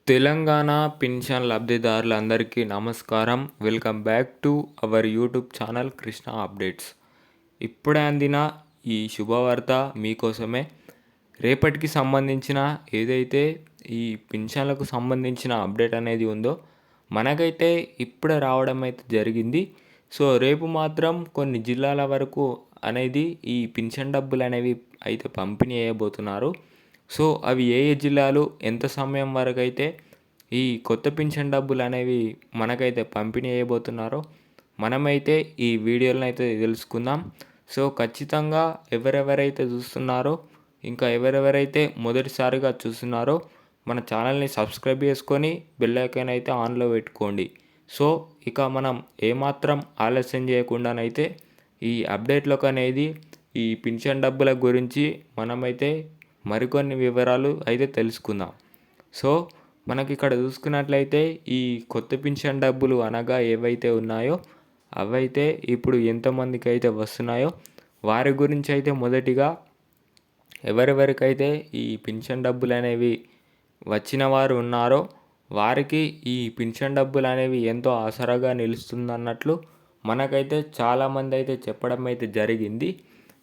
Telangana pension లబ్ధిదారులందరికీ నమస్కారం. Welcome back to our YouTube channel Krishna updates. ఇప్పుడే అందిన ఈ శుభవార్త మీకోసమే. రేపటికి సంబంధించిన ఏదైతే ఈ పింఛన్లకు సంబంధించిన అప్డేట్ అనేది ఉందో మనకైతే ఇప్పుడే రావడం అయితే జరిగింది. సో రేపు మాత్రం కొన్ని జిల్లాల వరకు అనేది ఈ పింఛన్ డబ్బులు అనేవి అయితే పంపిణీ చేయబోతున్నారు. సో అవి ఏ ఏ జిల్లాలు ఎంత సమయం వరకు అయితే ఈ కొత్త పింఛన్ డబ్బులు అనేవి మనకైతే పంపిణీ చేయబోతున్నారో మనమైతే ఈ వీడియోలను అయితే తెలుసుకుందాం. సో ఖచ్చితంగా ఎవరెవరైతే చూస్తున్నారో ఇంకా ఎవరెవరైతే మొదటిసారిగా చూస్తున్నారో మన ఛానల్ని సబ్స్క్రైబ్ చేసుకొని బెల్ ఐకాన్ అయితే ఆన్లో పెట్టుకోండి. సో ఇక మనం ఏమాత్రం ఆలస్యం చేయకుండానైతే ఈ అప్డేట్లోకి అనేది ఈ పింఛన్ డబ్బుల గురించి మనమైతే మరికొన్ని వివరాలు అయితే తెలుసుకుందాం. సో మనకి ఇక్కడ చూసుకున్నట్లయితే ఈ కొత్త పింఛన్ డబ్బులు అనగా ఏవైతే ఉన్నాయో అవైతే ఇప్పుడు ఎంతమందికి అయితే వస్తున్నాయో వారి గురించి అయితే మొదటిగా ఎవరెవరికైతే ఈ పింఛన్ డబ్బులు అనేవి వచ్చిన వారు ఉన్నారో వారికి ఈ పింఛన్ డబ్బులు అనేవి ఎంతో ఆసరాగా నిలుస్తుందన్నట్లు మనకైతే చాలామంది అయితే చెప్పడం అయితే జరిగింది.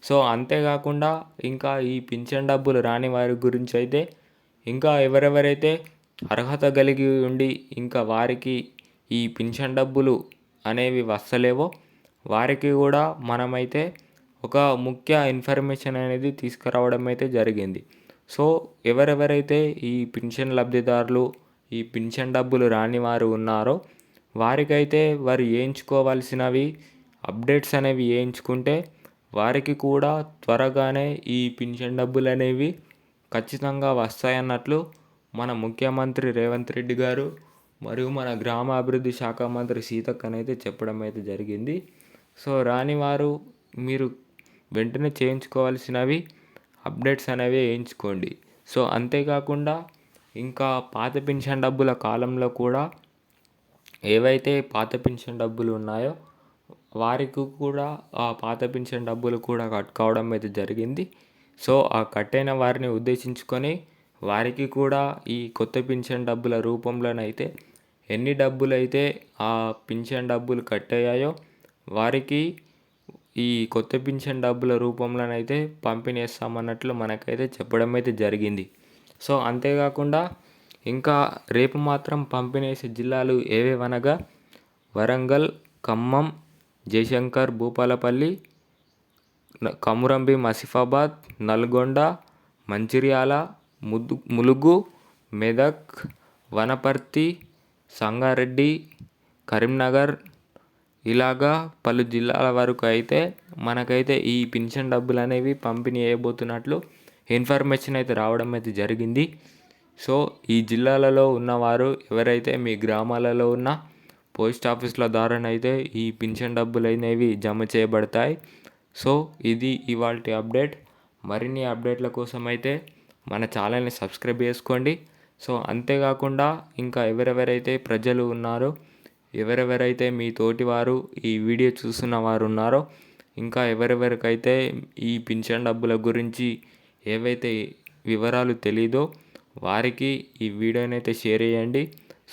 సో అంతేకాకుండా ఇంకా ఈ పింఛన్ డబ్బులు రాని వారి గురించి అయితే ఇంకా ఎవరెవరైతే అర్హత కలిగి ఉండి ఇంకా వారికి ఈ పింఛన్ డబ్బులు అనేవి వస్తలేవో వారికి కూడా మనమైతే ఒక ముఖ్య ఇన్ఫర్మేషన్ అనేది తీసుకురావడం అయితే జరిగింది. సో ఎవరెవరైతే ఈ పింఛన్ లబ్ధిదారులు ఈ పింఛన్ డబ్బులు రాని వారు ఉన్నారో వారికైతే వారు వేయించుకోవాల్సినవి అప్డేట్స్ అనేవి వేయించుకుంటే వారికి కూడా త్వరగానే ఈ పింఛన్ డబ్బులు అనేవి ఖచ్చితంగా వస్తాయన్నట్లు మన ముఖ్యమంత్రి రేవంత్ రెడ్డి గారు మరియు మన గ్రామాభివృద్ధి శాఖ మంత్రి సీతక్కనైతే చెప్పడం అయితే జరిగింది. సో రాని వారు మీరు వెంటనే చేయించుకోవాల్సినవి అప్డేట్స్ అనేవి వేయించుకోండి. సో అంతేకాకుండా ఇంకా పాత పింఛన్ డబ్బుల కాలంలో కూడా ఏవైతే పాత పింఛన్ డబ్బులు ఉన్నాయో వారికి కూడా ఆ పాత పింఛన్ డబ్బులు కూడా కట్ కావడం అయితే జరిగింది. సో ఆ కట్ అయిన వారిని ఉద్దేశించుకొని వారికి కూడా ఈ కొత్త పింఛన్ డబ్బుల రూపంలోనైతే ఎన్ని డబ్బులు అయితే ఆ పింఛన్ డబ్బులు కట్ అయ్యాయో వారికి ఈ కొత్త పింఛన్ డబ్బుల రూపంలోనైతే పంపిణీ చేస్తామన్నట్లు మనకైతే చెప్పడం అయితే జరిగింది. సో అంతేకాకుండా ఇంకా రేపు మాత్రం పంపిణీ చేసే జిల్లాలు ఏవేవనగా వరంగల్, ఖమ్మం, జయశంకర్, భూపాలపల్లి, కొమురంభీం, ఆసిఫాబాద్, నల్గొండ, మంచిర్యాల, ములుగు, మెదక్, వనపర్తి, సంగారెడ్డి, కరీంనగర్ ఇలాగా పలు జిల్లాల వరకు అయితే మనకైతే ఈ పింఛన్ డబ్బులు అనేవి పంపిణీ చేయబోతున్నట్లు ఇన్ఫర్మేషన్ అయితే రావడం అయితే జరిగింది. సో ఈ జిల్లాలలో ఉన్నవారు ఎవరైతే మీ గ్రామాలలో ఉన్న పోస్ట్ ఆఫీసుల ద్వారానైతే ఈ పింఛన్ డబ్బులు అనేవి జమ చేయబడతాయి. సో ఇది ఇవాల్టి అప్డేట్. మరిన్ని అప్డేట్ల కోసం అయితే మన ఛానల్ని సబ్స్క్రైబ్ చేసుకోండి. సో అంతేకాకుండా ఇంకా ఎవరెవరైతే ప్రజలు ఉన్నారో ఎవరెవరైతే మీ తోటి వారు ఈ వీడియో చూస్తున్న వారు ఉన్నారో ఇంకా ఎవరెవరికైతే ఈ పింఛన్ డబ్బుల గురించి ఏవైతే వివరాలు తెలీదో వారికి ఈ వీడియోని అయితే షేర్ చేయండి.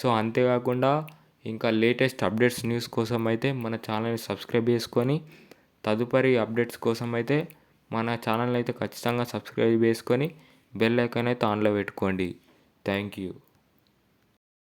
సో అంతేకాకుండా ఇంకా లేటెస్ట్ అప్డేట్స్ న్యూస్ కోసం అయితే మన ఛానల్ని సబ్స్క్రైబ్ చేసుకొని తదుపరి అప్డేట్స్ కోసం అయితే మన ఛానల్ని అయితే ఖచ్చితంగా సబ్స్క్రైబ్ చేసుకొని బెల్ ఐకాన్ అయితే ఆన్లో పెట్టుకోండి. Thank you.